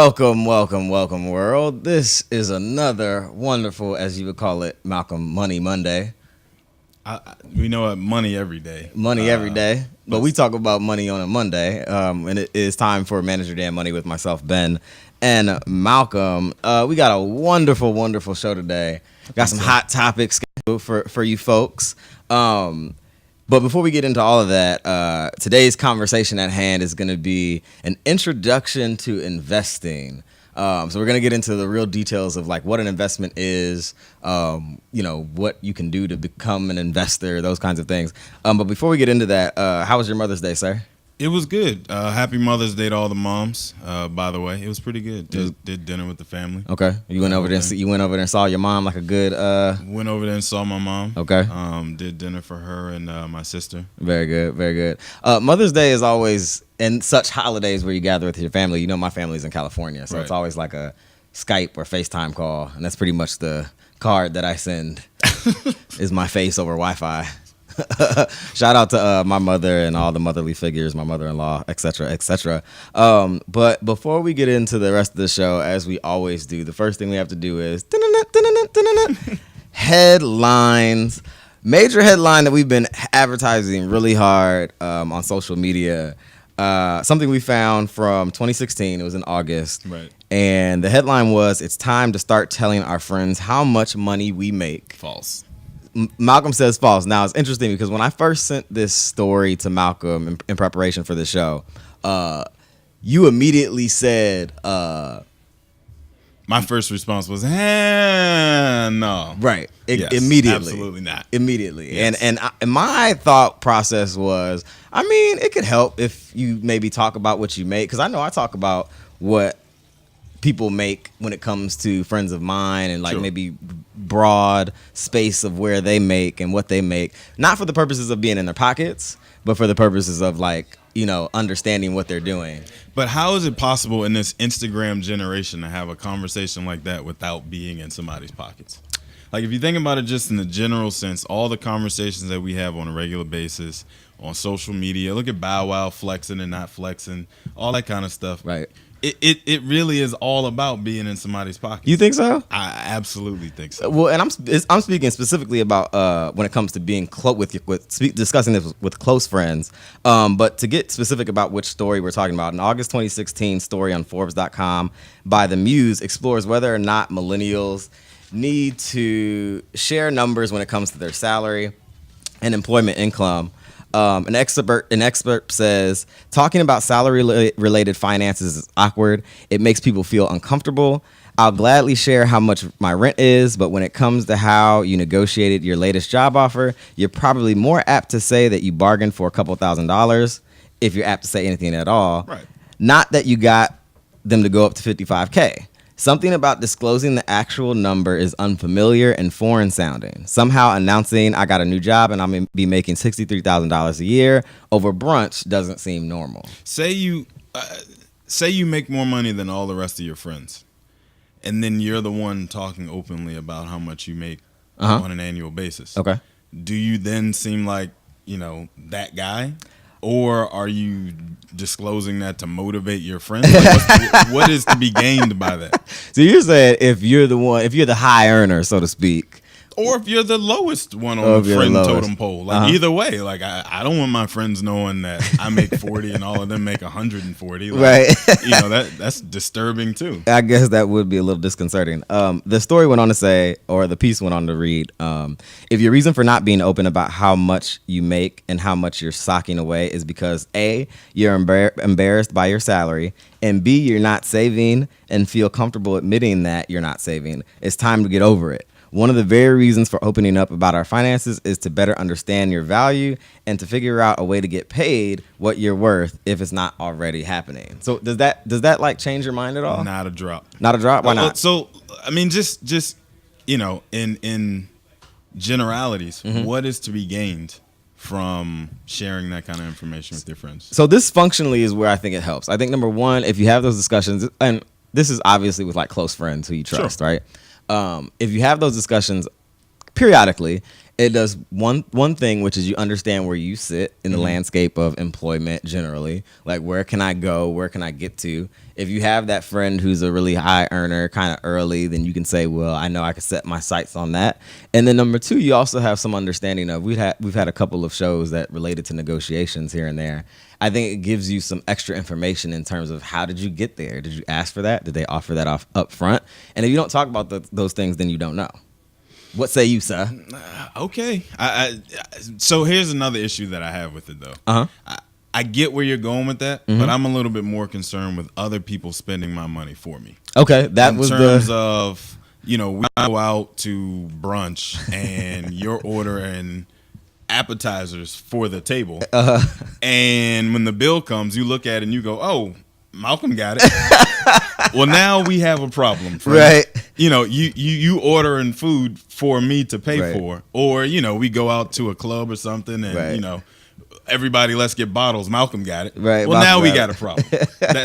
Welcome, world. This is another wonderful, as you would call it, Malcolm Money Monday. We know what money every day. Money every day. But we talk about money on a Monday. And it is time for Manager Dan Money with myself, Ben, and Malcolm. We got a wonderful show today. Got some hot topics for you folks. But before we get into all of that, today's conversation at hand is going to be an introduction to investing. So we're going to get into the real details of like what an investment is, what you can do to become an investor, those kinds of things. But before we get into that, how was your Mother's Day, sir? It was good. Happy Mother's Day to all the moms. By the way, it was pretty good. Did dinner with the family. Okay, you went over there. You went over there and saw your mom like a good. Went over there and saw my mom. Okay. Did dinner for her and my sister. Very good. Mother's Day is always in such holidays where you gather with your family. You know, my family's in California, so It's always like a Skype or FaceTime call, and that's pretty much the card that I send. Is my face over Wi-Fi. Shout out to my mother and all the motherly figures, my mother-in-law, etc. But before we get into the rest of the show, as we always do, the first thing we have to do is headlines. Major headline that we've been advertising really hard on social media. Something we found from 2016. It was in August. Right. And the headline was, "It's time to start telling our friends how much money we make." False. Malcolm says false. Now, it's interesting because when I first sent this story to Malcolm in preparation for the show, you immediately said... my first response was, no. Right. Yes, immediately. Absolutely not. Immediately. Yes. And my thought process was, I mean, it could help if you maybe talk about what you make. Because I know I talk about what people make when it comes to friends of mine and like maybe broad space of where they make and what they make, not for the purposes of being in their pockets, but for the purposes of like, understanding what they're doing. But how is it possible in this Instagram generation to have a conversation like that without being in somebody's pockets? Like if you think about it just in the general sense, all the conversations that we have on a regular basis on social media, look at Bow Wow flexing and not flexing, all that kind of stuff. Right. It really is all about being in somebody's pocket. You think so? I absolutely think so. Well, and I'm speaking specifically about when it comes to being discussing this with close friends. But to get specific about which story we're talking about, an August 2016 story on Forbes.com by The Muse explores whether or not millennials need to share numbers when it comes to their salary and employment income. An expert says talking about salary-related finances is awkward. It makes people feel uncomfortable. I'll gladly share how much my rent is, but when it comes to how you negotiated your latest job offer, you're probably more apt to say that you bargained for a couple $1,000s, if you're apt to say anything at all. Right. Not that you got them to go up to $55K. Something about disclosing the actual number is unfamiliar and foreign sounding. Somehow announcing I got a new job and I'm going to be making $63,000 a year over brunch doesn't seem normal. Say you make more money than all the rest of your friends, and then you're the one talking openly about how much you make on an annual basis. Okay. Do you then seem like, that guy? Or are you disclosing that to motivate your friends? Like what is to be gained by that? So you're saying if you're the high earner, so to speak, or if you're the lowest one on the friend totem pole, like either way, like I don't want my friends knowing that I make 40 and all of them make 140. Like, right? That's disturbing too. I guess that would be a little disconcerting. The story went on to say, or the piece went on to read, if your reason for not being open about how much you make and how much you're socking away is because A, you're embarrassed by your salary, and B, you're not saving and feel comfortable admitting that you're not saving, it's time to get over it. One of the very reasons for opening up about our finances is to better understand your value and to figure out a way to get paid what you're worth if it's not already happening. So does that like change your mind at all? Not a drop. Not a drop? Why not? So, I mean, just in generalities, what is to be gained from sharing that kind of information with your friends? So this functionally is where I think it helps. I think number one, if you have those discussions, and this is obviously with like close friends who you trust, right? If you have those discussions periodically, It does one thing, which is you understand where you sit in the landscape of employment generally. Like, where can I go? Where can I get to? If you have that friend who's a really high earner kind of early, then you can say, well, I know I can set my sights on that. And then number two, you also have some understanding of we've had a couple of shows that related to negotiations here and there. I think it gives you some extra information in terms of how did you get there? Did you ask for that? Did they offer that up front? And if you don't talk about those things, then you don't know. What say you, sir? Okay. So here's another issue that I have with it, though. I get where you're going with that, but I'm a little bit more concerned with other people spending my money for me. Okay, that was in terms of, we go out to brunch and you're ordering appetizers for the table, and when the bill comes, you look at it and you go, "Oh, Malcolm got it." Well, now we have a problem, friend. Right. You ordering food for me to pay Right. for, or we go out to a club or something, and Right. Everybody, let's get bottles. Malcolm got it. Right. Well, now Malcolm we got got a problem.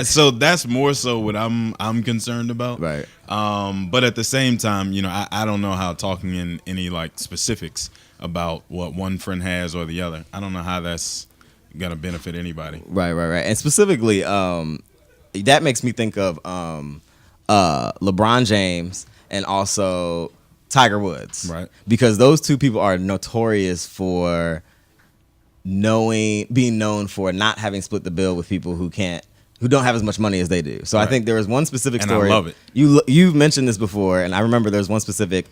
So that's more so what I'm concerned about. Right. But at the same time, I don't know how talking in any like specifics about what one friend has or the other. I don't know how that's gonna benefit anybody. Right. And specifically, that makes me think of LeBron James and also Tiger Woods. Right. Because those two people are notorious for being known for not having split the bill with people who don't have as much money as they do. So I Right. think there was one specific And story. I love it. You've mentioned this before, and I remember there was one specific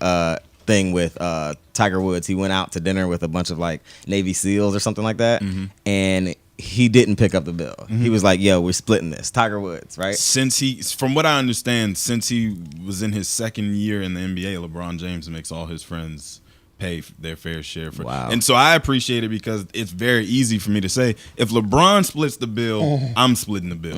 thing with Tiger Woods. He went out to dinner with a bunch of like Navy SEALs or something like that, and he didn't pick up the bill. He was like, "Yo, we're splitting this." Tiger Woods, right? From what I understand, since he was in his second year in the NBA, LeBron James makes all his friends pay their fair share for. Wow. And so I appreciate it because it's very easy for me to say, if LeBron splits the bill, I'm splitting the bill.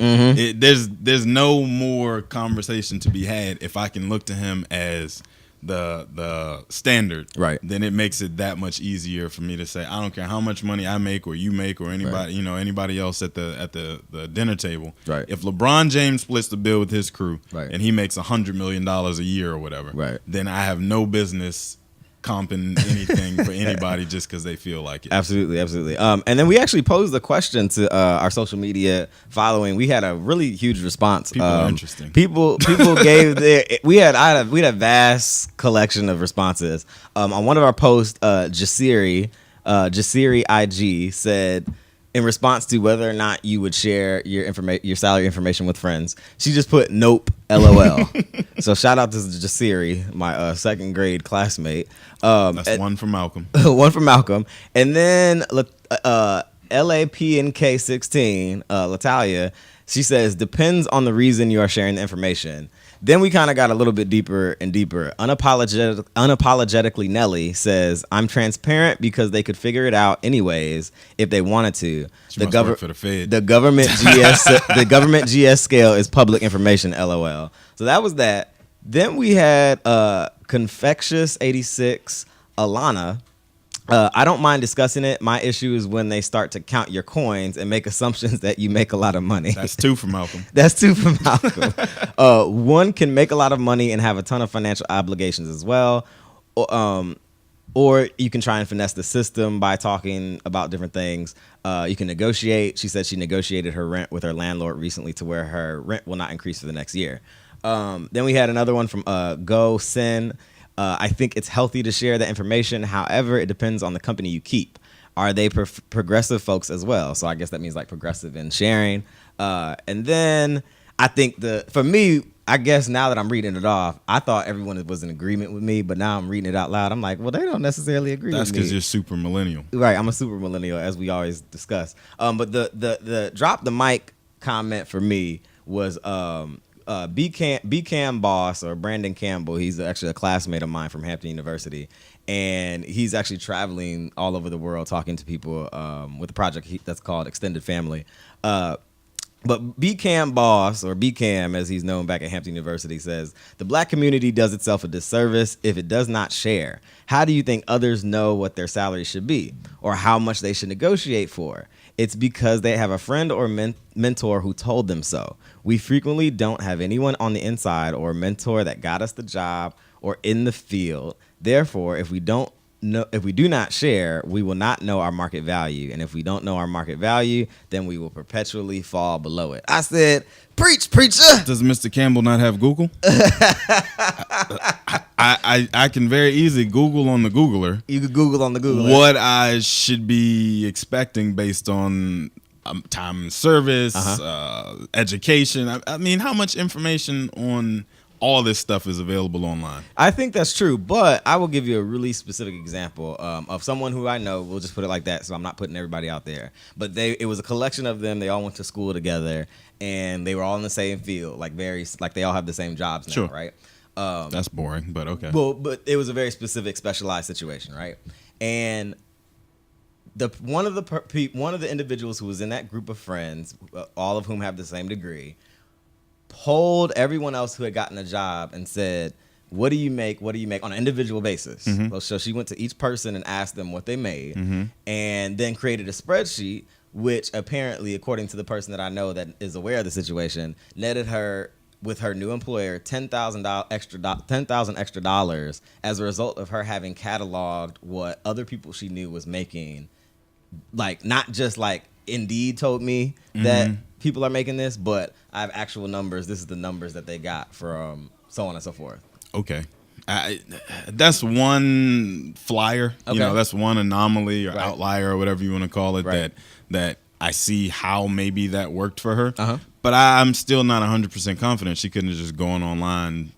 There's no more conversation to be had if I can look to him as the standard. Right. Then it makes it that much easier for me to say, I don't care how much money I make or you make or anybody anybody else at the dinner table. Right. If LeBron James splits the bill with his crew, Right. and he makes $100 million a year or whatever, Right. then I have no business comping anything for anybody just because they feel like it. Absolutely. And then we actually posed a question to our social media following. We had a really huge response. People are interesting. People gave we had a vast collection of responses. On one of our posts, Jasiri IG said, in response to whether or not you would share your salary information with friends, she just put nope, LOL. So shout out to Jasiri, my second grade classmate. That's one from Malcolm. One from Malcolm. And then LAPNK16, Latalia, she says, depends on the reason you are sharing the information. Then we kind of got a little bit deeper and deeper. Unapologetically Nelly says, I'm transparent because they could figure it out anyways if they wanted to. She must work for the Fed. The government GS scale is public information, LOL. So that was that. Then we had Confectious86 Alana. I don't mind discussing it. My issue is when they start to count your coins and make assumptions that you make a lot of money. That's two from Malcolm. That's two from Malcolm. One can make a lot of money and have a ton of financial obligations as well. Or you can try and finesse the system by talking about different things. You can negotiate. She said she negotiated her rent with her landlord recently to where her rent will not increase for the next year. Then we had another one from Go Sin. I think it's healthy to share that information. However, it depends on the company you keep. Are they progressive folks as well? So I guess that means like progressive in sharing. And then I think for me, I guess now that I'm reading it off, I thought everyone was in agreement with me, but now I'm reading it out loud. I'm like, well, they don't necessarily agree That's with me. because you're super millennial. Right, I'm a super millennial, as we always discuss. But the drop the mic comment for me was B Cam boss, or Brandon Campbell. He's actually a classmate of mine from Hampton University, and he's actually traveling all over the world talking to people with a project that's called Extended Family. But B Cam boss, or B Cam as he's known back at Hampton University, says the black community does itself a disservice if it does not share. How do you think others know what their salary should be or how much they should negotiate for? It's because they have a friend or mentor who told them so. We frequently don't have anyone on the inside or a mentor that got us the job or in the field. Therefore, if we don't share, we will not know our market value. And if we don't know our market value, then we will perpetually fall below it. I said, preach, preacher. Does Mr. Campbell not have Google? I can very easily Google on the Googler. You could Google on the Googler what I should be expecting based on time and service, education. I mean, how much information on all this stuff is available online? I think that's true, but I will give you a really specific example of someone who I know. We'll just put it like that, so I'm not putting everybody out there. But it was a collection of them. They all went to school together, and they were all in the same field, like they all have the same jobs now, Sure. right? That's boring, but okay. Well, but it was a very specific, specialized situation, right? And one of the individuals who was in that group of friends, all of whom have the same degree, polled everyone else who had gotten a job and said, what do you make on an individual basis? So she went to each person and asked them what they made, and then created a spreadsheet, which apparently, according to the person that I know that is aware of the situation, netted her with her new employer $10,000 extra dollars as a result of her having cataloged what other people she knew was making. Like, not just like Indeed told me that people are making this, but I have actual numbers. This is the numbers that they got from so on and so forth. Okay. That's one flyer. Okay. That's one anomaly or Right. outlier or whatever you want to call it. Right. that I see how maybe that worked for her. Uh-huh. But I'm still not 100% confident she couldn't have just gone online,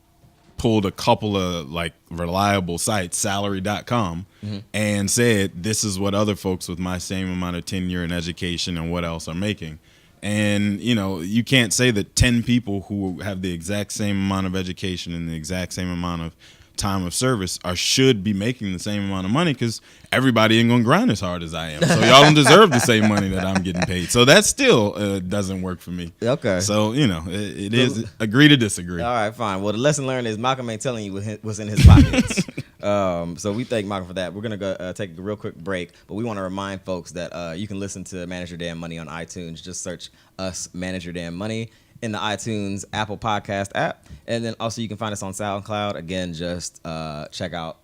pulled a couple of like reliable sites, salary.com, and said, this is what other folks with my same amount of tenure and education and what else are making. And, you can't say that 10 people who have the exact same amount of education and the exact same amount of time of service should be making the same amount of money, because everybody ain't gonna grind as hard as I am. So y'all don't deserve the same money that I'm getting paid. So that still doesn't work for me. Okay. So, it is agree to disagree. All right, fine. Well, the lesson learned is Malcolm ain't telling you what's in his pockets. So we thank Malcolm for that. We're going to go take a real quick break, but we want to remind folks that you can listen to Manage Your Damn Money on iTunes. Just search us, Manage Your Damn Money, in the iTunes Apple Podcast app. And then also you can find us on SoundCloud. Again, just check out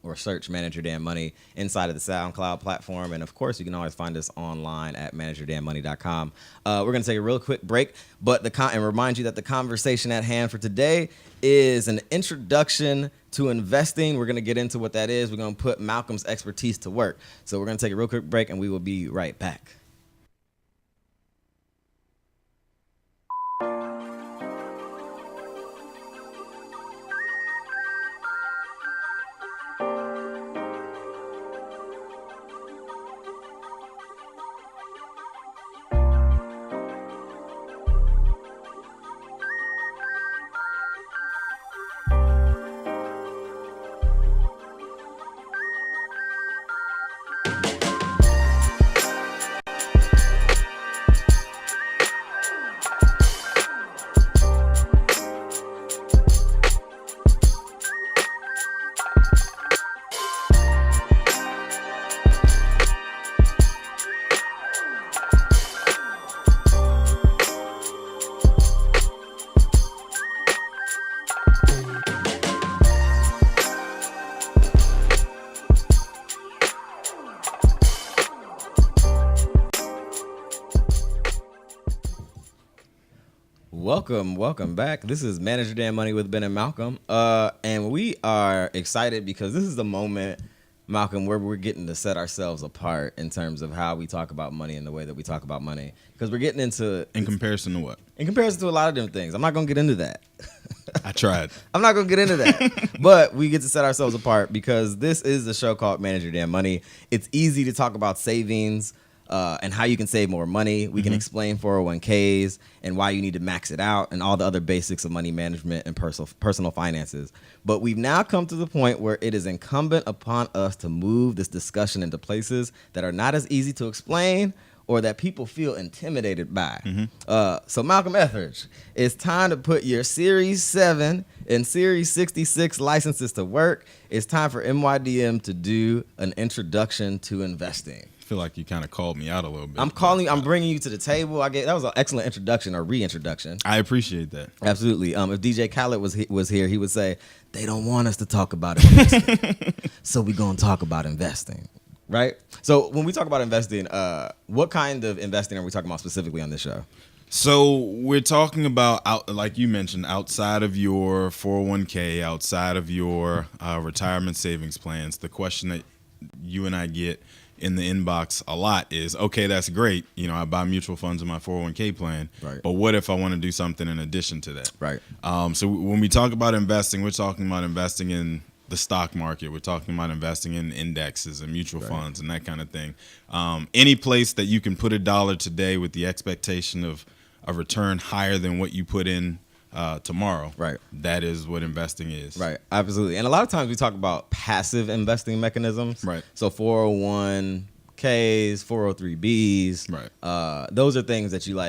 or search Manage Your Damn Money inside of the SoundCloud platform. And of course, you can always find us online at manageyourdamnmoney.com. We're going to take a real quick break, but and remind you that the conversation at hand for today is an introduction to investing. We're going to get into what that is. We're going to put Malcolm's expertise to work. So we're going to take a real quick break, and we will be right back. Welcome back. This is Manage Your Damn Money with Ben and Malcolm. And we are excited because this is the moment, Malcolm, where we're getting to set ourselves apart in terms of how we talk about money and the way that we talk about money. Because we're getting into... In comparison to what? In comparison to a lot of different things. I'm not going to get into that. I tried. I'm not going to get into that. But we get to set ourselves apart because this is a show called Manage Your Damn Money. It's easy to talk about savings and how you can save more money. We can explain 401ks and why you need to max it out and all the other basics of money management and personal finances. But we've now come to the point where it is incumbent upon us to move this discussion into places that are not as easy to explain or that people feel intimidated by. So Malcolm Etheridge, it's time to put your Series 7 and Series 66 licenses to work. It's time for MYDM to do an introduction to investing. feel like you kind of called me out a little bit. I'm bringing you to the table. That was an excellent introduction or reintroduction. I appreciate that. Absolutely. If DJ Khaled was here, he would say, they don't want us to talk about investing. So we're going to talk about investing. Right? So when we talk about investing, what kind of investing are we talking about specifically on this show? So we're talking about, like you mentioned, outside of your 401k, outside of your retirement savings plans. The question that you and I get in the inbox a lot is, okay, that's great. I buy mutual funds in my 401k plan, right. But what if I want to do something in addition to that? Right. So when we talk about investing, we're talking about investing in the stock market. We're talking about investing in indexes and mutual funds and that kind of thing. Any place that you can put $1 today with the expectation of a return higher than what you put in tomorrow. Right. That is what investing is. Right. Absolutely. And a lot of times we talk about passive investing mechanisms. Right. So 401ks, 403bs. Right. Those are things that you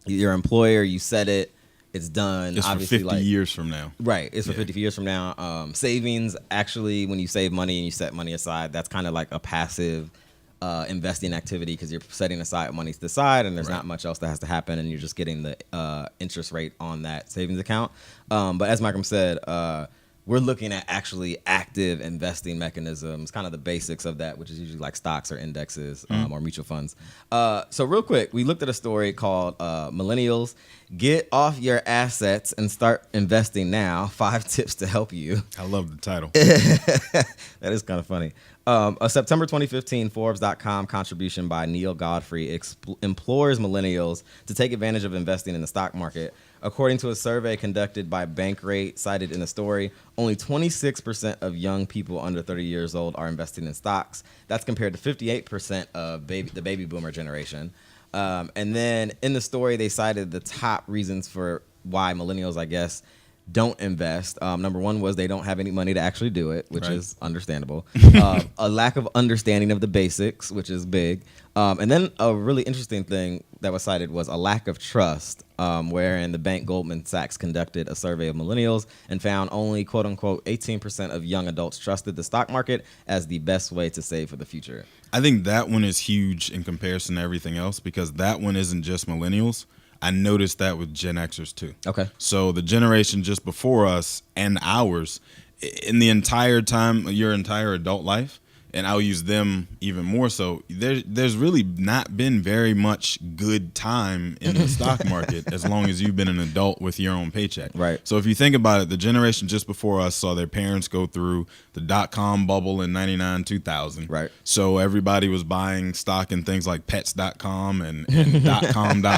your employer, you set it, it's done. It's obviously for 50 years from now. Right. It's for 50 years from now. Savings, actually, when you save money and you set money aside, that's kind of like a passive investing activity because you're setting aside money to the side and there's not much else that has to happen and you're just getting the interest rate on that savings account. But as Malcolm said, we're looking at actually active investing mechanisms, kind of the basics of that, which is usually like stocks or indexes or mutual funds. So real quick, we looked at a story called Millennials Get Off Your Assets and Start Investing Now, 5 Tips to Help You. I love the title. That is kind of funny. A September 2015 Forbes.com contribution by Neil Godfrey implores millennials to take advantage of investing in the stock market. According to a survey conducted by Bankrate cited in the story, only 26% of young people under 30 years old are investing in stocks. That's compared to 58% of the baby boomer generation. And then in the story, they cited the top reasons for why millennials, I guess, don't invest. Number one was they don't have any money to actually do it, which is understandable. A lack of understanding of the basics, which is big. And then a really interesting thing that was cited was a lack of trust, wherein the bank Goldman Sachs conducted a survey of millennials and found only, quote unquote, 18% of young adults trusted the stock market as the best way to save for the future. I think that one is huge in comparison to everything else because that one isn't just millennials. I noticed that with Gen Xers too. Okay. So the generation just before us and ours, in the entire time, your entire adult life, and I'll use them even more so, there's really not been very much good time in the stock market as long as you've been an adult with your own paycheck. Right. So if you think about it, the generation just before us saw their parents go through the dot-com bubble in 99, 2000. Right. So everybody was buying stock in things like pets.com and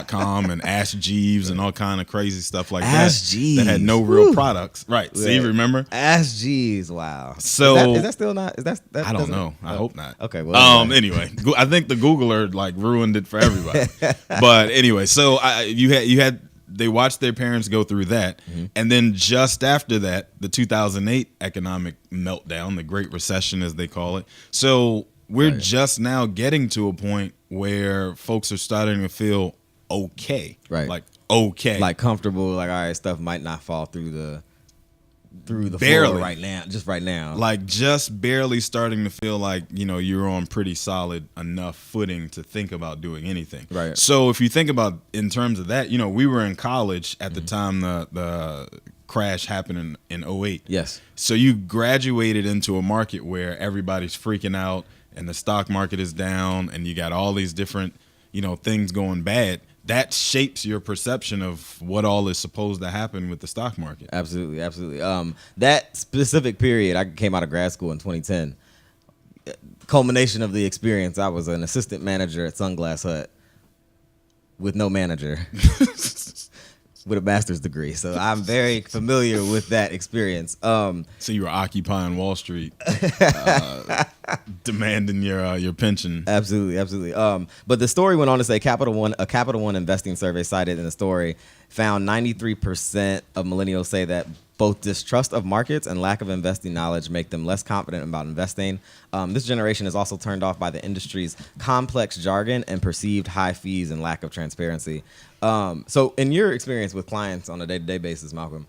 .com and Ask Jeeves and all kind of crazy stuff like Ask Jeeves. that had no real products. Right. See, remember? Ask Jeeves. Wow. So is that still not? Is that I don't know. I hope not. Okay. Well. Anyway, I think the Googler ruined it for everybody. But anyway, so they watched their parents go through that, and then just after that, the 2008 economic meltdown, the Great Recession as they call it. So we're just now getting to a point where folks are starting to feel okay, right? Okay, comfortable. All right, stuff might not fall through the barely floor right now, just barely starting to feel like you're on pretty solid enough footing to think about doing anything. Right. So if you think about in terms of that, we were in college at the time the crash happened in 2008. Yes. So you graduated into a market where everybody's freaking out and the stock market is down and you got all these different things going bad. That shapes your perception of what all is supposed to happen with the stock market. Absolutely, absolutely. That specific period, I came out of grad school in 2010. Culmination of the experience, I was an assistant manager at Sunglass Hut with no manager with a master's degree. So I'm very familiar with that experience. So you were occupying Wall Street, demanding your pension. Absolutely, absolutely. But the story went on to say a Capital One investing survey cited in the story found 93% of millennials say that both distrust of markets and lack of investing knowledge make them less confident about investing. This generation is also turned off by the industry's complex jargon and perceived high fees and lack of transparency. So in your experience with clients on a day-to-day basis, Malcolm,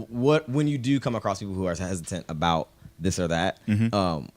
when you do come across people who are hesitant about this or that.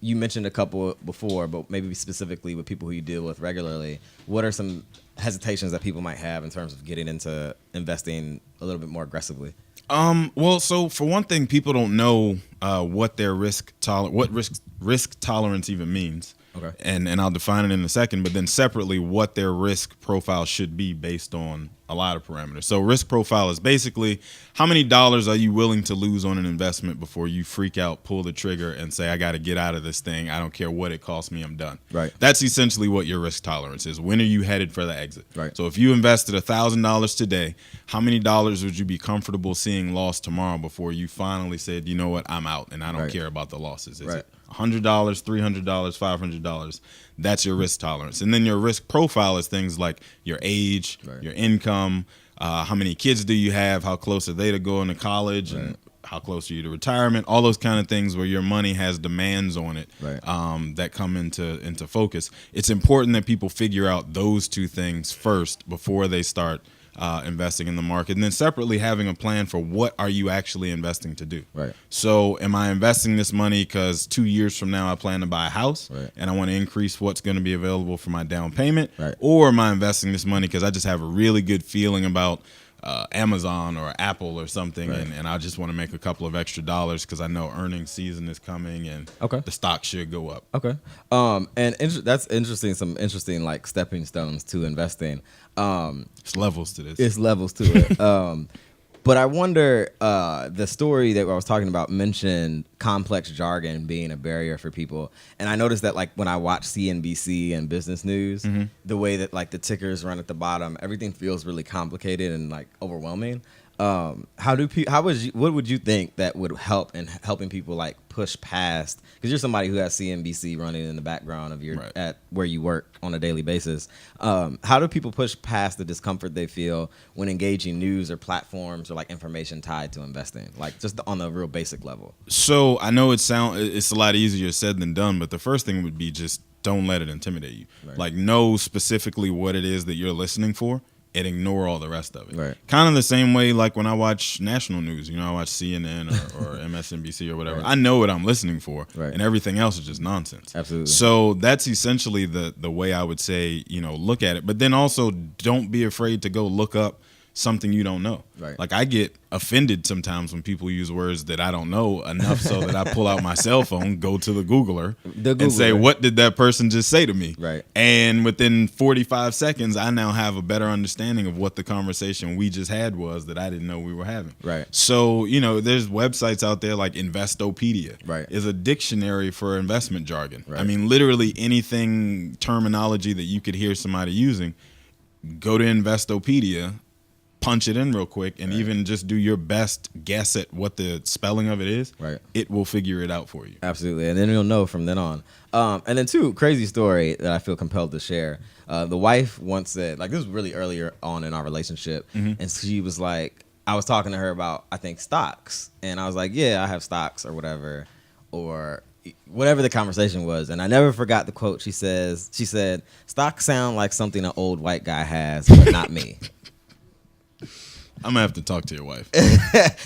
You mentioned a couple before, but maybe specifically with people who you deal with regularly, what are some hesitations that people might have in terms of getting into investing a little bit more aggressively? Well, so for one thing, people don't know what their risk tolerance even means. Okay. And I'll define it in a second, but then separately what their risk profile should be based on a lot of parameters. So risk profile is basically how many dollars are you willing to lose on an investment before you freak out, pull the trigger, and say, I got to get out of this thing. I don't care what it costs me. I'm done. Right. That's essentially what your risk tolerance is. When are you headed for the exit? Right. So if you invested $1,000 today, how many dollars would you be comfortable seeing lost tomorrow before you finally said, you know what, I'm out and I don't care about the losses? Is it $100, $300, $500? That's your risk tolerance. And then your risk profile is things like your age, your income, how many kids do you have, how close are they to going to college, and how close are you to retirement, all those kind of things where your money has demands on it that come into focus. It's important that people figure out those two things first before they start investing in the market, and then separately having a plan for what are you actually investing to do. Right. So am I investing this money because 2 years from now I plan to buy a house and I want to increase what's going to be available for my down payment, or am I investing this money because I just have a really good feeling about Amazon or Apple or something, and I just want to make a couple of extra dollars because I know earnings season is coming and the stock should go up. Okay. That's interesting. Some interesting like stepping stones to investing. It's levels to this. It's levels to it. But I wonder, the story that I was talking about mentioned complex jargon being a barrier for people. And I noticed that like when I watch CNBC and business news, the way that like the tickers run at the bottom, everything feels really complicated and like overwhelming. What would you think that would help in helping people like push past, because you're somebody who has CNBC running in the background of your at where you work on a daily basis. How do people push past the discomfort they feel when engaging news or platforms or like information tied to investing, like just on the real basic level? So I know it's a lot easier said than done, but the first thing would be just don't let it intimidate you. Like know specifically what it is that you're listening for and ignore all the rest of it. Kind of the same way like when I watch national news, I watch CNN or MSNBC or whatever. I know what I'm listening for, and everything else is just nonsense. Absolutely. So that's essentially the way I would say, look at it. But then also don't be afraid to go look up something you don't know. Like I get offended sometimes when people use words that I don't know enough so that I pull out my cell phone, go to the Googler, and say, what did that person just say to me? And within 45 seconds, I now have a better understanding of what the conversation we just had was that I didn't know we were having. So, there's websites out there like Investopedia is a dictionary for investment jargon. I mean, literally anything terminology that you could hear somebody using, go to Investopedia, punch it in real quick, and even just do your best guess at what the spelling of it is. It will figure it out for you. Absolutely, and then you'll know from then on. And then two, crazy story that I feel compelled to share. The wife once said, like this was really earlier on in our relationship, and she was like, I was talking to her about, I think, stocks, and I was like, yeah, I have stocks or whatever, or whatever the conversation was, and I never forgot the quote. She said, stocks sound like something an old white guy has, but not me. I'm gonna have to talk to your wife.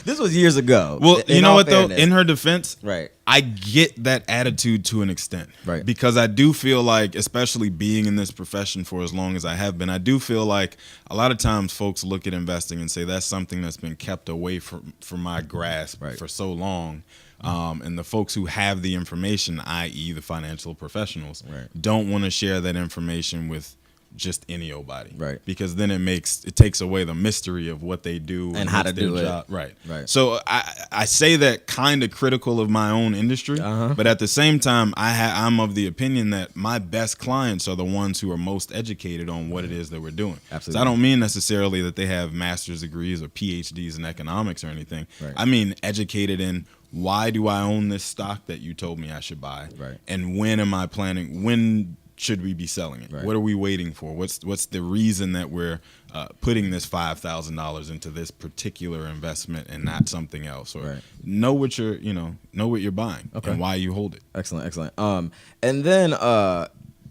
This was years ago. Well, you know what though? In her defense, right, I get that attitude to an extent, right? Because I do feel like, especially being in this profession for as long as I have been, I do feel like a lot of times folks look at investing and say that's something that's been kept away from my grasp for so long. And the folks who have the information, i.e. the financial professionals, don't want to share that information with just any old body, because then it takes away the mystery of what they do and how to do it. Right. So I say that kind of critical of my own industry, but at the same time, I'm of the opinion that my best clients are the ones who are most educated on what it is that we're doing. Absolutely. So I don't mean necessarily that they have master's degrees or PhDs in economics or anything. I mean educated in, why do I own this stock that you told me I should buy, and when am I planning? When should we be selling it? What are we waiting for? What's the reason that we're putting this $5,000 into this particular investment and not something else? Or know what you're buying and why you hold it. Excellent. And then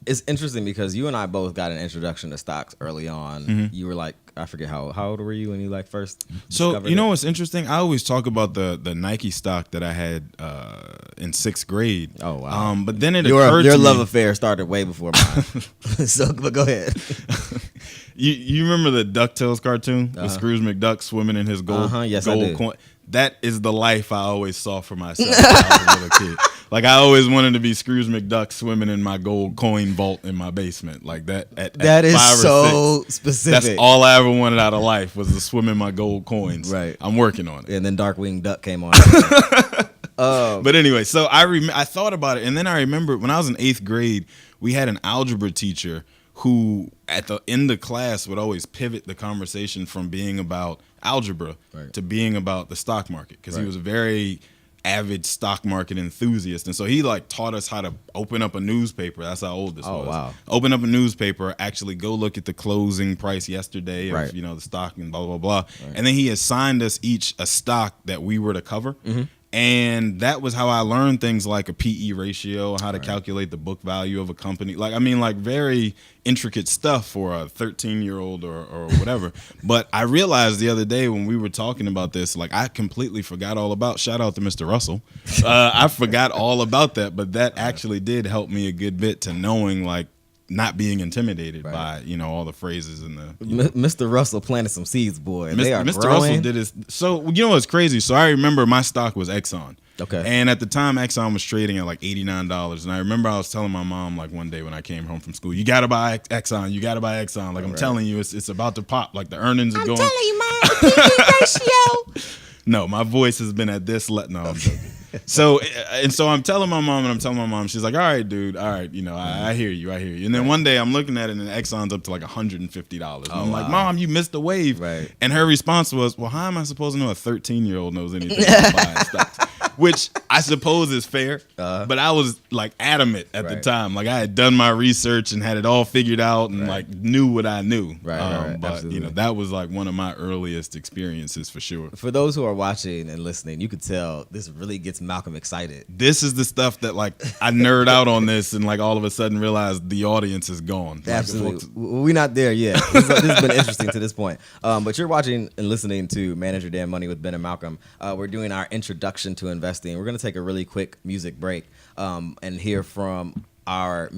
it's interesting because you and I both got an introduction to stocks early on. Mm-hmm. You were like, I forget how old were you when you like first So discovered you know it? what's interesting? I always talk about the Nike stock that I had in 6th grade. Oh, wow. But then it Your occurred to love me, affair started way before mine. So, but go ahead. you remember the DuckTales cartoon with Scrooge McDuck swimming in his gold, Yes, I gold do. coin? That is the life I always saw for myself when I was a little kid. Like I always wanted to be Scrooge McDuck swimming in my gold coin vault in my basement. Like that. That is 5 or so 6, specific. that's all I ever wanted out of life was to swim in my gold coins. Right. I'm working on it. And then Darkwing Duck came on. But anyway, so I thought about it, and then I remember when I was in 8th grade, we had an algebra teacher who at the end of class would always pivot the conversation from being about algebra Right. to being about the stock market because he Right. was a very avid stock market enthusiast, and so he like taught us how to open up a newspaper. That's how old this Oh, was. wow. Open up a newspaper, actually go look at the closing price yesterday of Right. the stock and blah blah blah. And then he assigned us each a stock that we were to cover. Mm-hmm. And that was how I learned things like a PE ratio, how to calculate the book value of a company. Like, I mean, like very intricate stuff for a 13-year-old or whatever. But I realized the other day when we were talking about this, like I completely forgot all about, shout out to Mr. Russell. I forgot all about that, but that actually did help me a good bit to knowing like not being intimidated by, all the phrases and the Mr. Russell planted some seeds, boy. They are Mr. growing. Russell did his. So you know what's crazy? So I remember my stock was Exxon. Okay. And at the time, Exxon was trading at like $89. And I remember I was telling my mom like one day when I came home from school, you got to buy Exxon. You got to buy Exxon. Like I'm telling you, it's about to pop. Like the earnings are going. I'm telling you, man, the PE ratio. No, my voice has been at this. No, I'm joking. So I'm telling my mom, she's like, all right, dude, all right, I hear you. And then one day I'm looking at it and Exxon's up to like $150. And I'm like, Mom, you missed the wave. Right. And her response was, well, how am I supposed to know a 13-year-old knows anything about buying stocks? Which I suppose is fair, but I was like adamant at the Right. time. Like I had done my research and had it all figured out and like knew what I knew. Right, But absolutely. that was like one of my earliest experiences for sure. For those who are watching and listening, you could tell this really gets Malcolm excited. This is the stuff that like I nerd out on this and like all of a sudden realize the audience is gone. Like, Absolutely. folks- We're not there yet. This has been interesting to this point. But you're watching and listening to Manage Your Damn Money with Ben and Malcolm. We're doing our introduction to investing. We're going to take a really quick music break and hear from our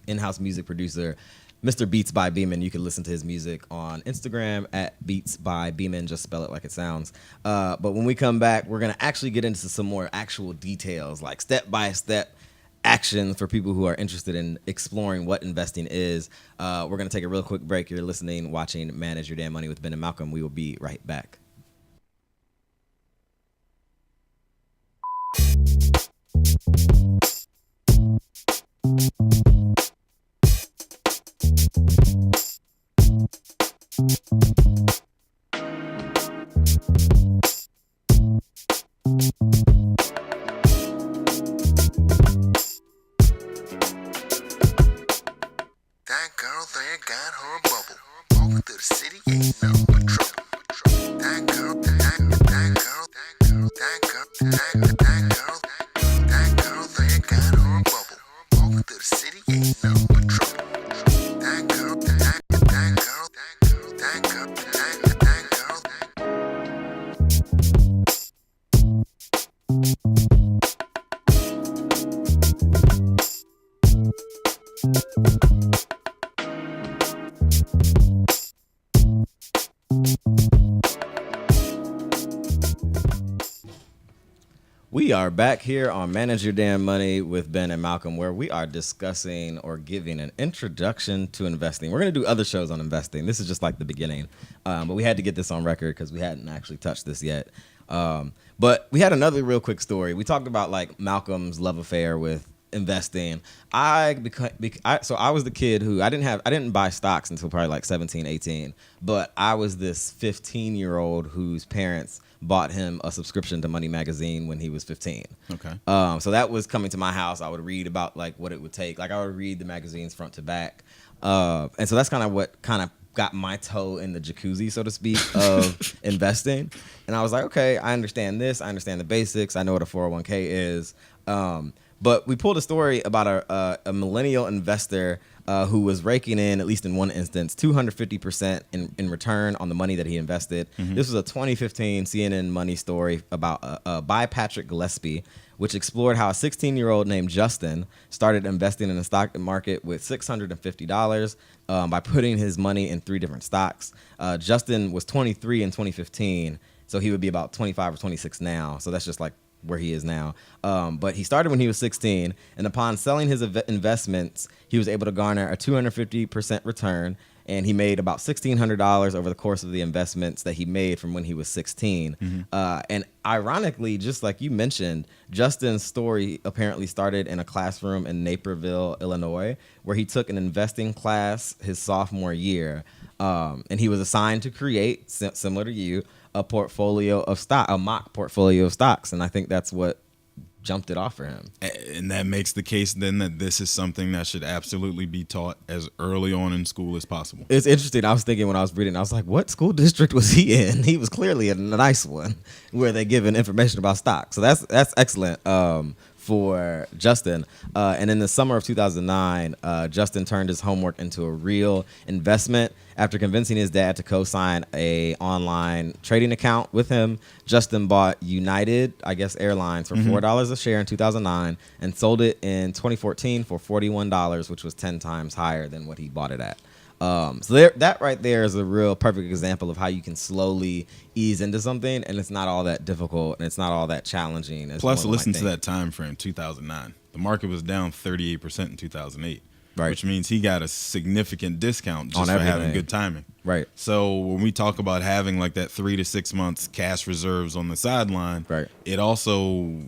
in-house music producer, Mr. Beats by Beeman. You can listen to his music on Instagram at Beats by Beeman. Just spell it like it sounds. But when we come back, we're going to actually get into some more actual details, like step-by-step actions for people who are interested in exploring what investing is. We're going to take a real quick break. You're listening, watching Manage Your Damn Money with Ben and Malcolm. We will be right back. That girl there got her bubble. Walking through the city, ain't nothing but trouble. That girl, that girl, that girl, that girl, that girl there got her bubble. Walking through the city, ain't nothing but trouble. That girl, that girl, that girl, that girl. We are back here on Manage Your Damn Money with Ben and Malcolm, where we are discussing or giving an introduction to investing. We're going to do other shows on investing. This is just like the beginning. But we had to get this on record because we hadn't actually touched this yet. But we had another real quick story. We talked about like Malcolm's love affair with investing. So I was the kid who I didn't buy stocks until probably like 17, 18. But I was this 15-year-old whose parents bought him a subscription to Money Magazine when he was 15. Okay. So that was coming to my house. I would read about like what it would take. Like I would read the magazines front to back. And so that's kind of what kind of got my toe in the jacuzzi, so to speak, of investing. And I was like, okay, I understand this. I understand the basics. I know what a 401k is. But we pulled a story about a millennial investor who was raking in, at least in one instance, 250% in return on the money that he invested. This was a 2015 CNN Money story about by Patrick Gillespie, which explored how a 16-year-old named Justin started investing in the stock market with $650 by putting his money in 3 different stocks. Justin was 23 in 2015, so he would be about 25 or 26 now. So that's just like where he is now. But he started when he was 16, and upon selling his investments, he was able to garner a 250% return, and he made about $1,600 over the course of the investments that he made from when he was 16. And ironically, just like you mentioned, Justin's story apparently started in a classroom in Naperville, Illinois, where he took an investing class his sophomore year. And he was assigned to create, similar to you, a portfolio of stock, a mock portfolio of stocks. And I think that's what jumped it off for him. And that makes the case then that this is something that should absolutely be taught as early on in school as possible. It's interesting. I was thinking when I was reading, I was like, what school district was he in? He was clearly in a nice one where they given information about stocks. So that's excellent for Justin. And in the summer of 2009, Justin turned his homework into a real investment. After convincing his dad to co-sign a online trading account with him, Justin bought United, I guess, Airlines for $4 a share in 2009 and sold it in 2014 for $41, which was 10 times higher than what he bought it at. So that right there is a real perfect example of how you can slowly ease into something, and it's not all that difficult and it's not all that challenging. Plus, listen to that time frame, 2009. The market was down 38% in 2008. Right. Which means he got a significant discount just for having good timing. Right. So when we talk about having like that 3 to 6 months cash reserves on the sideline, right, it also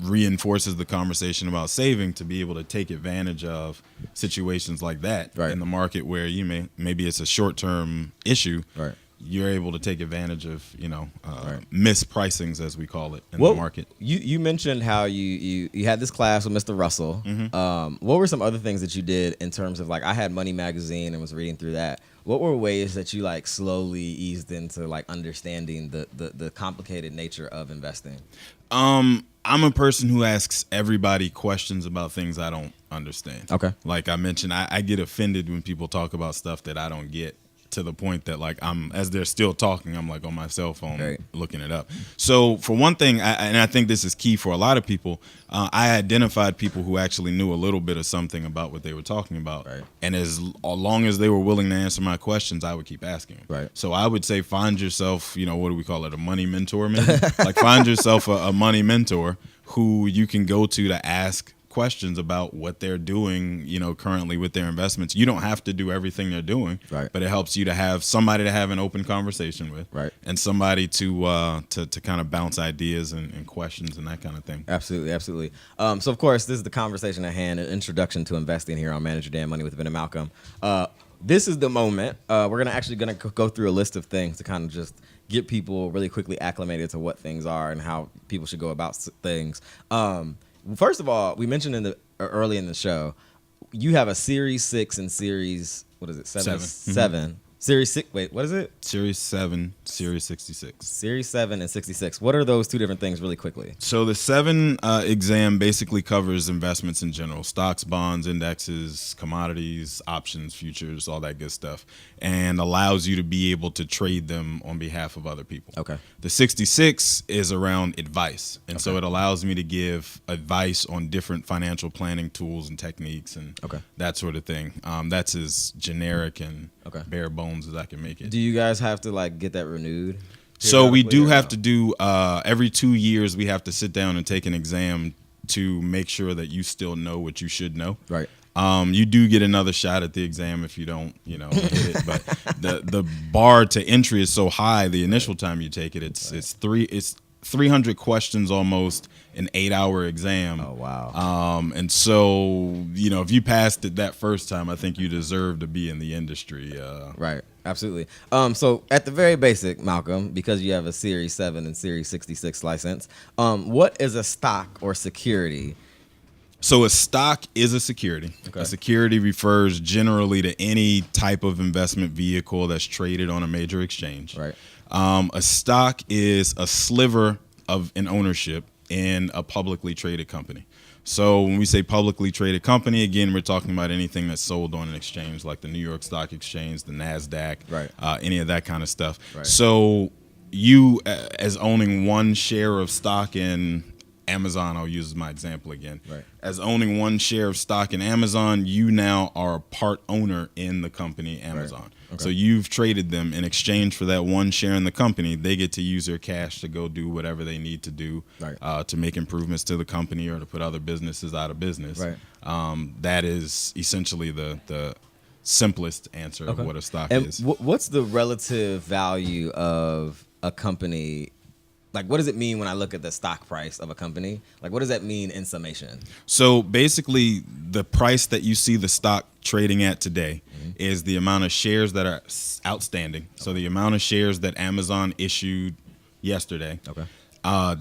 reinforces the conversation about saving to be able to take advantage of situations like that in the market where you maybe it's a short-term issue. Right. You're able to take advantage of, mispricings, as we call it, in the market. You mentioned how you had this class with Mr. Russell. What were some other things that you did in terms of, like, I had Money Magazine and was reading through that. What were ways that you, like, slowly eased into, like, understanding the complicated nature of investing? I'm a person who asks everybody questions about things I don't understand. Okay. Like I mentioned, I get offended when people talk about stuff that I don't get, to the point that, like, as they're still talking, I'm like on my cell phone looking it up. So for one thing, and I think this is key for a lot of people, I identified people who actually knew a little bit of something about what they were talking about. Right. And as long as they were willing to answer my questions, I would keep asking them. Right. So I would say find yourself, what do we call it, a money mentor maybe? Like find yourself a money mentor who you can go to ask questions about what they're doing, currently with their investments. You don't have to do everything they're doing, but it helps you to have somebody to have an open conversation with, and somebody to kind of bounce ideas and questions and that kind of thing. Absolutely. So of course, this is the conversation at hand, an introduction to investing here on Manage Your Damn Money with Ben and Malcolm. This is the moment. We're gonna go through a list of things to kind of just get people really quickly acclimated to what things are and how people should go about things. First of all, we mentioned early in the show, you have a Series 6 and Series, what is it, 7? 7. Series 6, wait, what is it? Series 7, Series 66. Series 7 and 66. What are those two different things really quickly? So the 7 exam basically covers investments in general, stocks, bonds, indexes, commodities, options, futures, all that good stuff, and allows you to be able to trade them on behalf of other people. Okay. The 66 is around advice, and so it allows me to give advice on different financial planning tools and techniques and that sort of thing. That's as generic and bare bones as I can make it. Do you guys have to, like, get that renewed? So we do have to do every 2 years we have to sit down and take an exam to make sure that you still know what you should know. Right. You do get another shot at the exam if you don't, hit it. But the bar to entry is so high the initial time you take it. It's 300 questions almost, an 8-hour exam. Oh, wow. And so, if you passed it that first time, I think you deserve to be in the industry. Right. Absolutely. So at the very basic, Malcolm, because you have a Series 7 and Series 66 license, what is a stock or security? So a stock is a security. Okay. A security refers generally to any type of investment vehicle that's traded on a major exchange. Right. A stock is a sliver of an ownership in a publicly traded company. So when we say publicly traded company, again, we're talking about anything that's sold on an exchange like the New York Stock Exchange, the NASDAQ, Right. Any of that kind of stuff. Right. So you, as owning one share of stock in Amazon, I'll use my example again. Right. As owning one share of stock in Amazon, you now are a part owner in the company Amazon. Okay. So you've traded them in exchange for that one share in the company. They get to use their cash to go do whatever they need to do Right. to make improvements to the company or to put other businesses out of business. Right. That is essentially the simplest answer of what a stock And is. what's the relative value of a company? Like, what does it mean when I look at the stock price of a company? Like, what does that mean in summation? So basically, the price that you see the stock trading at today is the amount of shares that are outstanding. So the amount of shares that Amazon issued yesterday,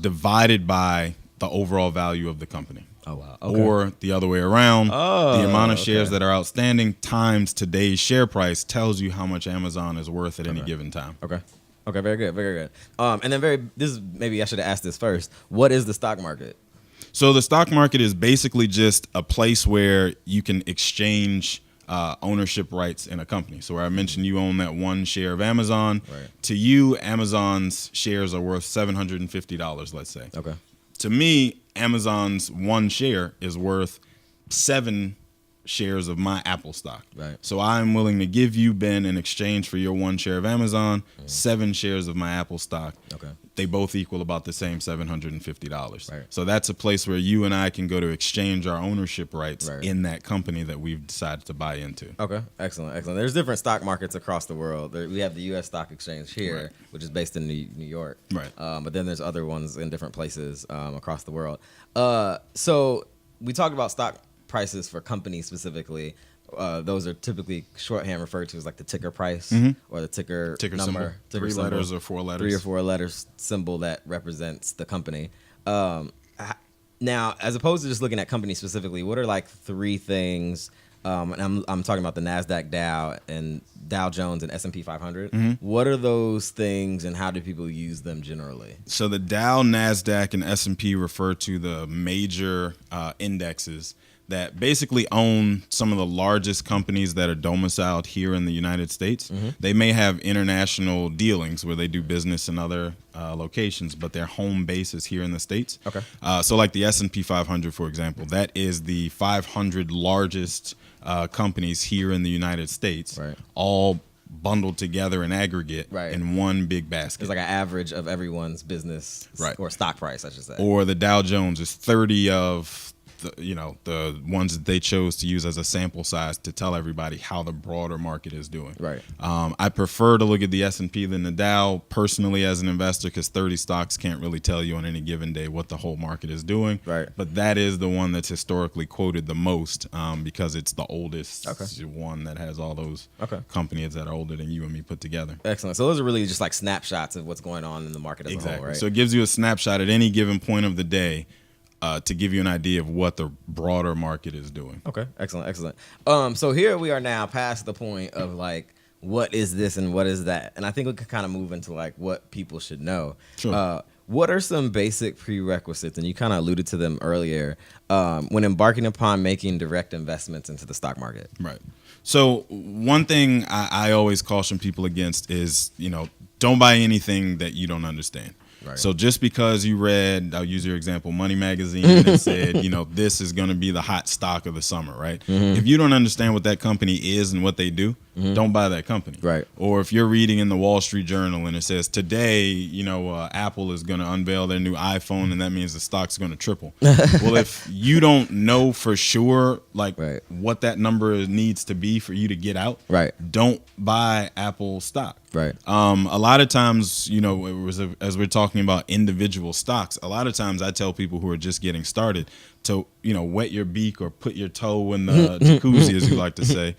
divided by the overall value of the company. Oh, wow. Or the other way around, the amount of shares okay. that are outstanding times today's share price tells you how much Amazon is worth at any given time. Okay. Okay, very good, very good. And then this is maybe I should have asked this first. What is the stock market? So the stock market is basically just a place where you can exchange ownership rights in a company. So where I mentioned you own that one share of Amazon. Right. To you, Amazon's shares are worth $750, let's say. Okay. To me, Amazon's one share is worth 7 shares of my Apple stock. Right. So I'm willing to give you, Ben, in exchange for your one share of Amazon, 7 shares of my Apple stock. Okay. They both equal about the same $750. Right. So that's a place where you and I can go to exchange our ownership rights Right. in that company that we've decided to buy into. Okay. Excellent. Excellent. There's different stock markets across the world. We have the U.S. Stock Exchange here, Right. which is based in New York. Right. But then there's other ones in different places across the world. So we talked about stock prices for companies specifically. Those are typically shorthand referred to as like the ticker price or the ticker number, symbol. ticker 3 symbol. letters or 4 letters. 3 or 4 letters symbol that represents the company. Now, as opposed to just looking at companies specifically, what are like 3 things? And I'm talking about the NASDAQ Dow and Dow Jones and S&P 500. What are those things and how do people use them generally? So the Dow, NASDAQ, and S&P refer to the major indexes that basically own some of the largest companies that are domiciled here in the United States. They may have international dealings where they do business in other locations, but their home base is here in the States. Okay. So like the S&P 500, for example, that is the 500 largest companies here in the United States, Right. all bundled together in aggregate Right. in one big basket. It's like an average of everyone's business Right. or stock price, I should say. Or the Dow Jones is 30 of the ones that they chose to use as a sample size to tell everybody how the broader market is doing. Right. I prefer to look at the S&P than the Dow personally as an investor because 30 stocks can't really tell you on any given day what the whole market is doing. Right. But that is the one that's historically quoted the most because it's the oldest one that has all those companies that are older than you and me put together. Excellent. So those are really just like snapshots of what's going on in the market as a whole, right? So it gives you a snapshot at any given point of the day to give you an idea of what the broader market is doing. Okay, excellent, excellent. So here we are now past the point of like, what is this and what is that? And I think we could kind of move into like what people should know. Sure. What are some basic prerequisites, and you kind of alluded to them earlier, when embarking upon making direct investments into the stock market? Right. So one thing I always caution people against is, don't buy anything that you don't understand. Right. So just because you read, I'll use your example, Money Magazine, and said, this is going to be the hot stock of the summer, right? If you don't understand what that company is and what they do, don't buy that company. Right. Or if you're reading in the Wall Street Journal and it says today, Apple is going to unveil their new iPhone and that means the stock's going to triple. Well, if you don't know for sure, like what that number needs to be for you to get out, don't buy Apple stock. Right. A lot of times, as we're talking about individual stocks, a lot of times I tell people who are just getting started to, wet your beak or put your toe in the jacuzzi, as you like to say,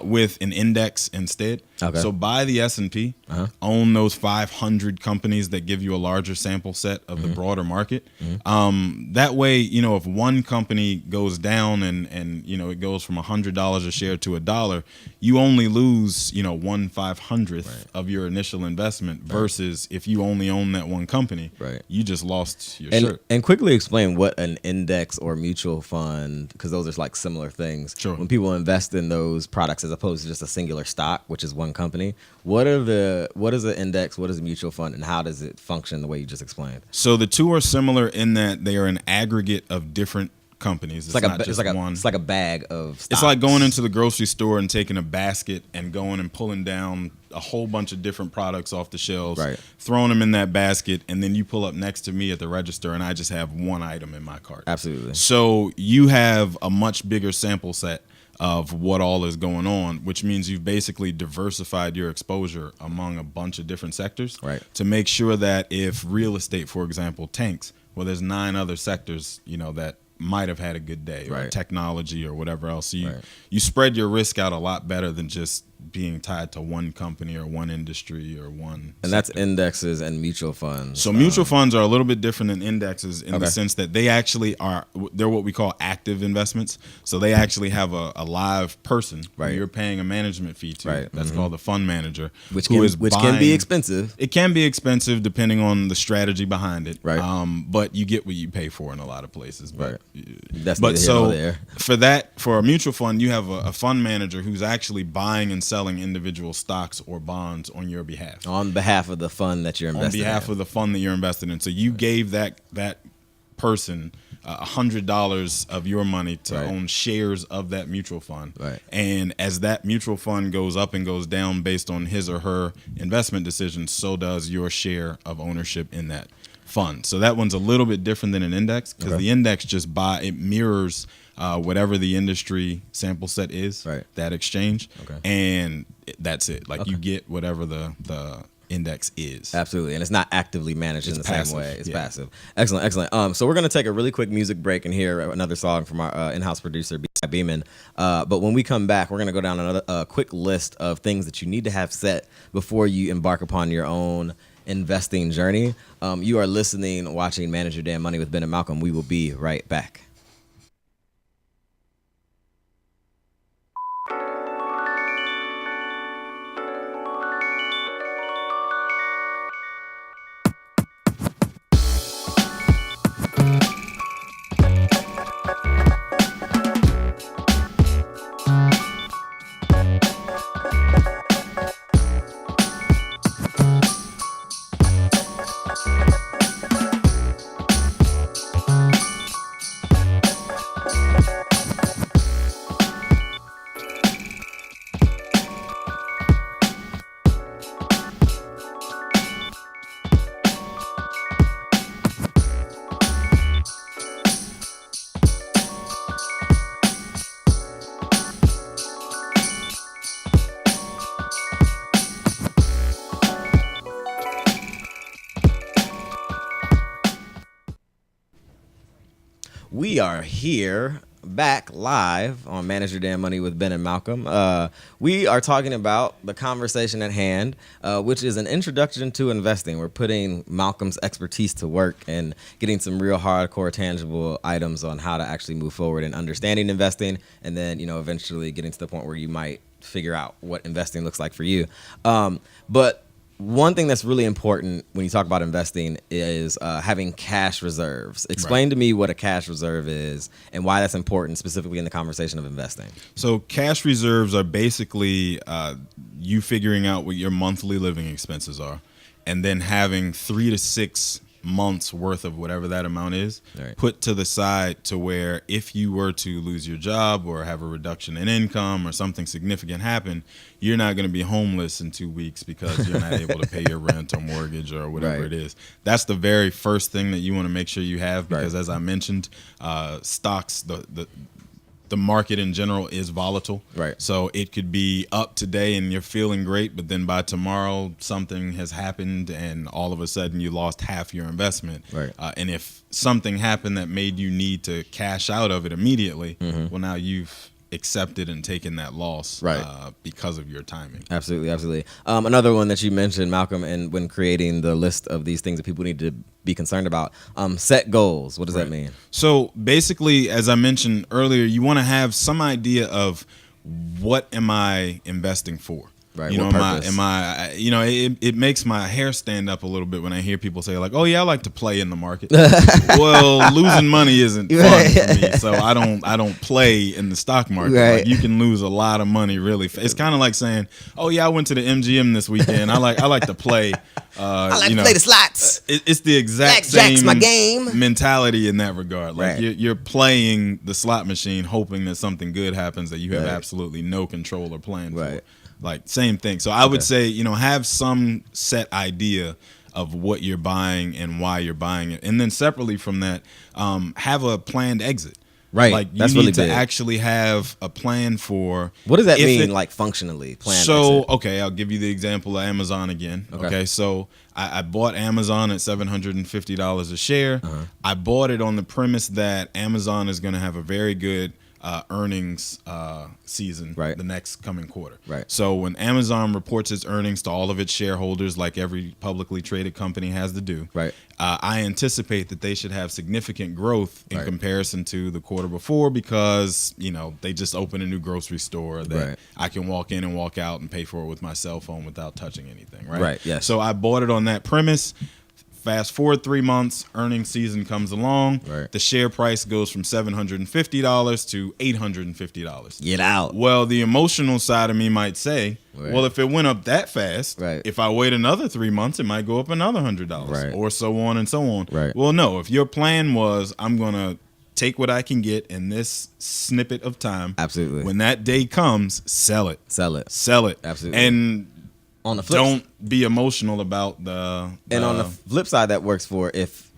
with an index instead. Okay. So buy the S&P, own those 500 companies that give you a larger sample set of the broader market. That way, if one company goes down and it goes from $100 a share to $1, you only lose 1/500th of your initial investment versus if you only own that one company, you just lost your shirt. And quickly explain what an index or mutual fund, because those are like similar things. Sure. When people invest in those products as opposed to just a singular stock, which is one company, what is an index, what is a mutual fund, and how does it function the way you just explained? So the two are similar in that they are an aggregate of different companies. It's not just one. It's like a bag of stocks. It's like going into the grocery store and taking a basket and going and pulling down a whole bunch of different products off the shelves, throwing them in that basket, and then you pull up next to me at the register and I just have one item in my cart. Absolutely. So you have a much bigger sample set of what all is going on, which means you've basically diversified your exposure among a bunch of different sectors to make sure that if real estate, for example, tanks, well, there's 9 other sectors, that might have had a good day, or technology or whatever else. So you spread your risk out a lot better than just being tied to one company or one industry or one and sector. That's indexes and mutual funds. So mutual funds are a little bit different than indexes in the sense that they actually they're what we call active investments. So they actually have a live person who you're paying a management fee to. That's called a fund manager, which can be expensive. It can be expensive depending on the strategy behind it. But you get what you pay for in a lot of places. That's there. For a mutual fund, you have a fund manager who's actually buying and selling individual stocks or bonds on your behalf. On behalf of the fund that you're invested in. On behalf of the fund that you're invested in. So you gave that person $100 of your money to own shares of that mutual fund. And as that mutual fund goes up and goes down based on his or her investment decisions, so does your share of ownership in that fund. So that one's a little bit different than an index because the index it mirrors whatever the industry sample set is, that exchange, and that's it. Like you get whatever the index is. Absolutely, and it's not actively managed in the same way. It's passive. Excellent. So we're going to take a really quick music break and hear another song from our in-house producer, B.I. Beeman. But when we come back, we're going to go down another quick list of things that you need to have set before you embark upon your own investing journey. You are watching Manage Your Damn Money with Ben and Malcolm. We will be right back. We are here back live on Manage Your Damn Money with Ben and Malcolm. We are talking about the conversation at hand, which is an introduction to investing. We're putting Malcolm's expertise to work and getting some real hardcore tangible items on how to actually move forward in understanding investing, and then eventually getting to the point where you might figure out what investing looks like for you. But one thing that's really important when you talk about investing is having cash reserves. Explain to me what a cash reserve is and why that's important specifically in the conversation of investing. So cash reserves are basically you figuring out what your monthly living expenses are and then having 3 to 6 months worth of whatever that amount is put to the side to where if you were to lose your job or have a reduction in income or something significant happen, you're not going to be homeless in 2 weeks because you're not able to pay your rent or mortgage or whatever it is. That's the very first thing that you want to make sure you have because as I mentioned, stocks, the market in general is volatile. So it could be up today and you're feeling great, but then by tomorrow something has happened and all of a sudden you lost half your investment. And if something happened that made you need to cash out of it immediately, well, now you've accepted and taken that loss Right. because of your timing. Absolutely, absolutely. Another one that you mentioned, Malcolm, and when creating the list of these things that people need to be concerned about, set goals. What does that mean? So basically, as I mentioned earlier, you want to have some idea of what am I investing for. Right, You know, what purpose? it makes my hair stand up a little bit when I hear people say like, "Oh yeah, I like to play in the market." Well, losing money isn't fun for me, so I don't play in the stock market. Right. Like, you can lose a lot of money really. It's kind of like saying, "Oh yeah, I went to the MGM this weekend. I like to play." I like to play the slots. It's the exact Blackjack's same my game. mentality in that regard. Like Right. you're playing the slot machine, hoping that something good happens that you have Right. absolutely no control or plan Right. for. Like same thing. So I would say, have some set idea of what you're buying and why you're buying it, and then separately from that, have a planned exit. Right. Like you That's need really to big. actually have a plan for. What does that if mean, it- like functionally? Plan. So exit? okay, I'll give you the example of Amazon again. Okay. Okay, so I bought Amazon at $750 a share. Uh-huh. I bought it on the premise that Amazon is going to have a very good earnings season Right. the next coming quarter. Right. So when Amazon reports its earnings to all of its shareholders, like every publicly traded company has to do, Right. I anticipate that they should have significant growth in Right. comparison to the quarter before because, they just opened a new grocery store that Right. I can walk in and walk out and pay for it with my cell phone without touching anything, right? Right, yes. So I bought it on that premise. Fast forward 3 months, earnings season comes along. Right. The share price goes from $750 to $850. Get out. Well, the emotional side of me might say, Right. well, if it went up that fast, Right. if I wait another 3 months, it might go up another $100, Right. or so on and so on. Right. Well, no, if your plan was, I'm going to take what I can get in this snippet of time. Absolutely. When that day comes, sell it. Sell it. Sell it. Absolutely. And On the flip don't be emotional about the And on the flip side, that works for if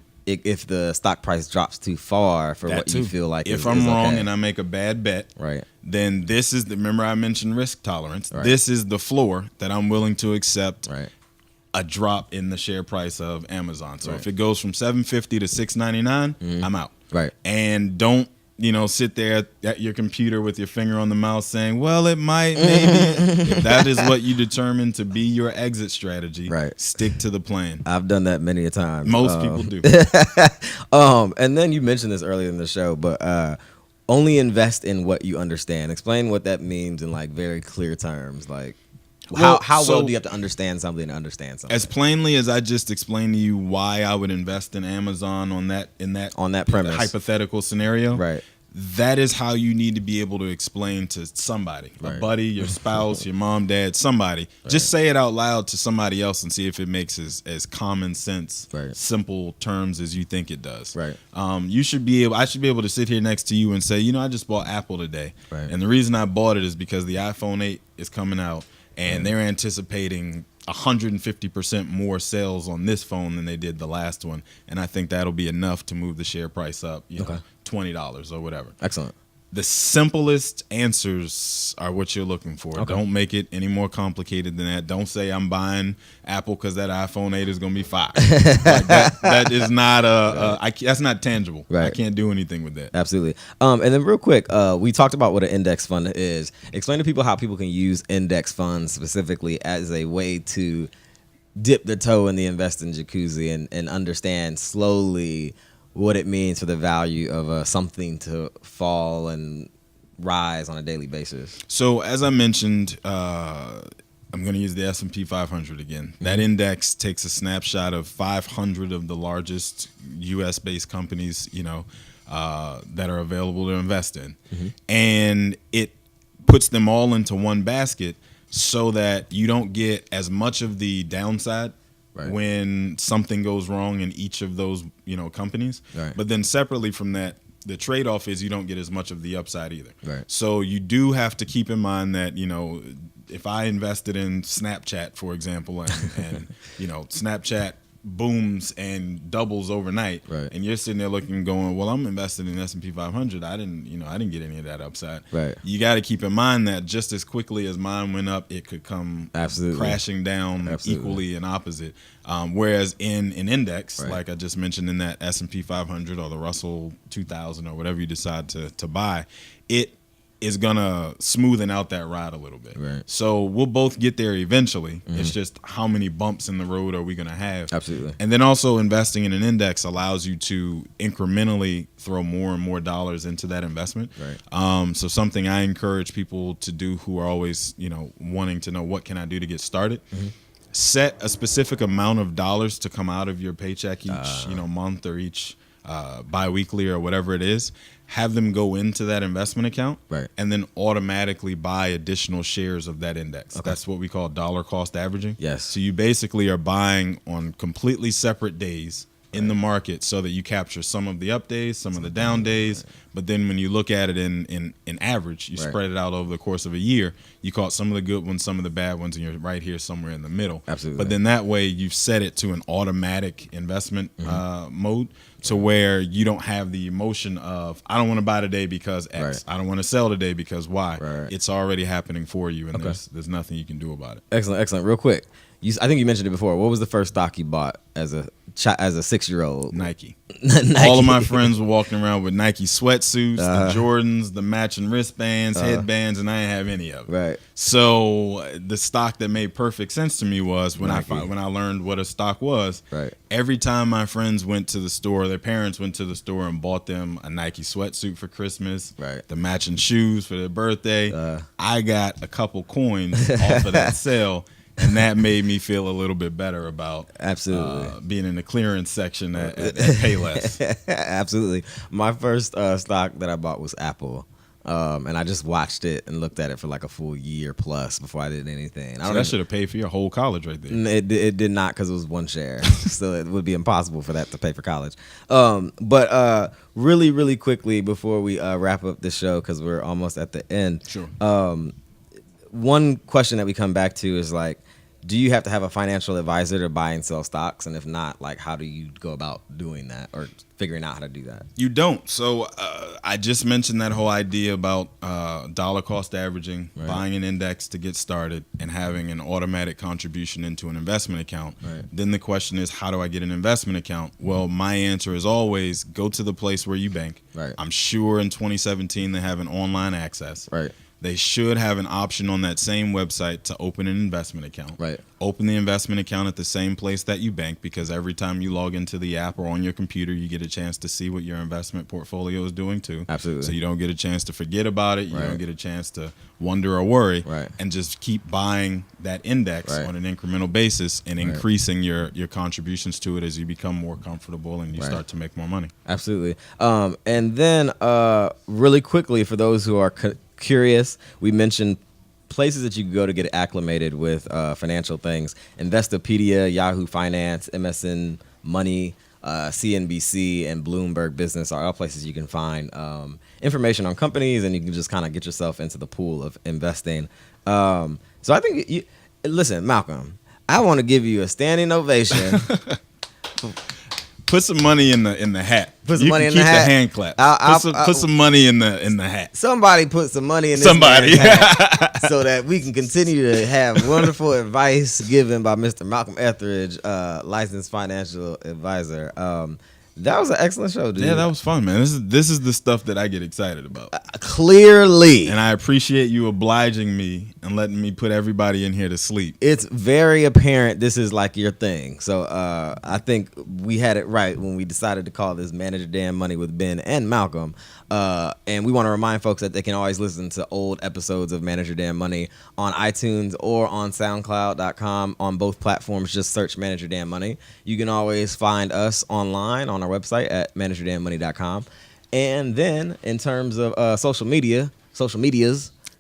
the stock price drops too far for that what too. you feel like. If is, I'm is wrong okay. and I make a bad bet, Right. then this is remember I mentioned risk tolerance. Right. This is the floor that I'm willing to accept Right. a drop in the share price of Amazon. So Right. if it goes from $750 to $699, I'm out. Right. And don't sit there at your computer with your finger on the mouse saying, well, it might, maybe. If that is what you determine to be your exit strategy, Right. stick to the plan. I've done that many a time. Most people do. And then you mentioned this earlier in the show, but only invest in what you understand. Explain what that means in like very clear terms. Like Well, how so- well do you have to understand something to understand something? As plainly as I just explained to you why I would invest in Amazon on that premise. hypothetical scenario, Right. that is how you need to be able to explain to somebody, Right. a buddy, your spouse, your mom, dad, somebody. Just say it out loud to somebody else and see if it makes as common sense, Right. simple terms as you think it does. Right. I should be able to sit here next to you and say, I just bought Apple today. Right. And the reason I bought it is because the iPhone 8 is coming out and they're anticipating 150% more sales on this phone than they did the last one. And I think that'll be enough to move the share price up, Okay. $20 or whatever. Excellent. The simplest answers are what you're looking for. Okay. Don't make it any more complicated than that. Don't say I'm buying Apple because that iPhone 8 is going to be $5. Like that is not that's not tangible. Right. I can't do anything with that. Absolutely. And then real quick, we talked about what an index fund is. Explain to people how people can use index funds specifically as a way to dip their toe in the investing jacuzzi and understand slowly what it means for the value of something to fall and rise on a daily basis. So as I mentioned, I'm going to use the S&P 500 again. That index takes a snapshot of 500 of the largest U.S.-based companies, that are available to invest in, and it puts them all into one basket so that you don't get as much of the downside. Right. When something goes wrong in each of those, companies. Right. But then separately from that, the trade-off is you don't get as much of the upside either. Right. So you do have to keep in mind that, if I invested in Snapchat, for example, and Snapchat booms and doubles overnight, Right. and you're sitting there looking, going, well, I'm invested in S&P 500. I didn't get any of that upside. Right. You got to keep in mind that just as quickly as mine went up, it could come Absolutely. crashing down Absolutely. equally and opposite. Whereas in an index, Right. like I just mentioned in that S&P 500 or the Russell 2000 or whatever you decide to buy, it is gonna smoothen out that ride a little bit. Right. So we'll both get there eventually. It's just how many bumps in the road are we gonna have? Absolutely. And then also investing in an index allows you to incrementally throw more and more dollars into that investment. Right. So something I encourage people to do who are always, wanting to know what can I do to get started. Set a specific amount of dollars to come out of your paycheck each, month or each bi-weekly or whatever it is. Have them go into that investment account, Right. and then automatically buy additional shares of that index. Okay. That's what we call dollar cost averaging. Yes. So you basically are buying on completely separate days in the market so that you capture some of the up days, some of the down days, but then when you look at it in average, you Right. spread it out over the course of a year, you caught some of the good ones, some of the bad ones, and you're right here somewhere in the middle. Absolutely. But then that way you've set it to an automatic investment mode to where you don't have the emotion of, I don't want to buy today because X. Right. I don't want to sell today because Y. Right. It's already happening for you, and Okay. there's nothing you can do about it. Excellent. Real quick, I think you mentioned it before. What was the first stock you bought as a 6-year-old? Nike. Nike. All of my friends were walking around with Nike sweatsuits, the Jordans, the matching wristbands, headbands, and I didn't have any of it. Right. So the stock that made perfect sense to me was when Nike. when I learned what a stock was. Right. Every time my friends went to the store, their parents went to the store and bought them a Nike sweatsuit for Christmas, Right. the matching shoes for their birthday. I got a couple coins off of that sale. And that made me feel a little bit better about Absolutely. being in the clearance section at Payless. Absolutely. My first stock that I bought was Apple. And I just watched it and looked at it for like a full year plus before I did anything. So that should have paid for your whole college right there. It did not, because it was one share. So it would be impossible for that to pay for college. But really, really quickly before we wrap up the show, because we're almost at the end. Sure. One question that we come back to is like, do you have to have a financial advisor to buy and sell stocks? And if not, like, how do you go about doing that or figuring out how to do that? You don't. So I just mentioned that whole idea about dollar cost averaging, Right. buying an index to get started, and having an automatic contribution into an investment account. Right. Then the question is, how do I get an investment account? Well, my answer is always go to the place where you bank. Right. I'm sure in 2017 they have an online access. Right. They should have an option on that same website to open an investment account. Right. Open the investment account at the same place that you bank, because every time you log into the app or on your computer, you get a chance to see what your investment portfolio is doing too. Absolutely. So you don't get a chance to forget about it. You Right. don't get a chance to wonder or worry. Right. And just keep buying that index Right. on an incremental basis and Right. increasing your contributions to it as you become more comfortable and you Right. start to make more money. Absolutely. And then really quickly, for those who are curious, we mentioned places that you can go to get acclimated with financial things. Investopedia, Yahoo Finance, MSN Money, CNBC, and Bloomberg Business are all places you can find information on companies, and you can just kind of get yourself into the pool of investing. So I think listen, Malcolm, I want to give you a standing ovation. Put some money in the hat. Put some You money can in the keep hat. the hand clap. I'll- Put some money in the hat. Somebody put some money in this Somebody. man's hat so that we can continue to have wonderful advice given by Mr. Malcolm Etheridge, licensed financial advisor. That was an excellent show, dude. Yeah, that was fun, man. This is the stuff that I get excited about. Clearly. And I appreciate you obliging me and letting me put everybody in here to sleep. It's very apparent this is like your thing. So I think we had it right when we decided to call this Manage Your Damn Money with Ben and Malcolm. And we want to remind folks that they can always listen to old episodes of Manage Your Damn Money on iTunes or on SoundCloud.com. On both platforms, just search Manage Your Damn Money. You can always find us online on our website at manageyourdamnmoney.com. And then in terms of social medias,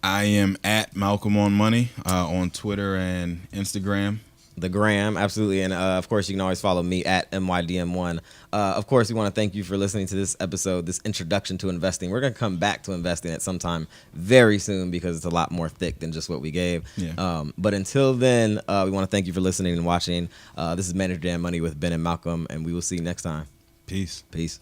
I am at Malcolm on Money on Twitter and Instagram. the gram, absolutely. And of course, you can always follow me at MYDM1. Of course, we want to thank you for listening to this episode, this introduction to investing. We're going to come back to investing at some time very soon because it's a lot more thick than just what we gave. Yeah. But until then, we want to thank you for listening and watching. This is Manage Your Damn Money with Ben and Malcolm, and we will see you next time. Peace. Peace.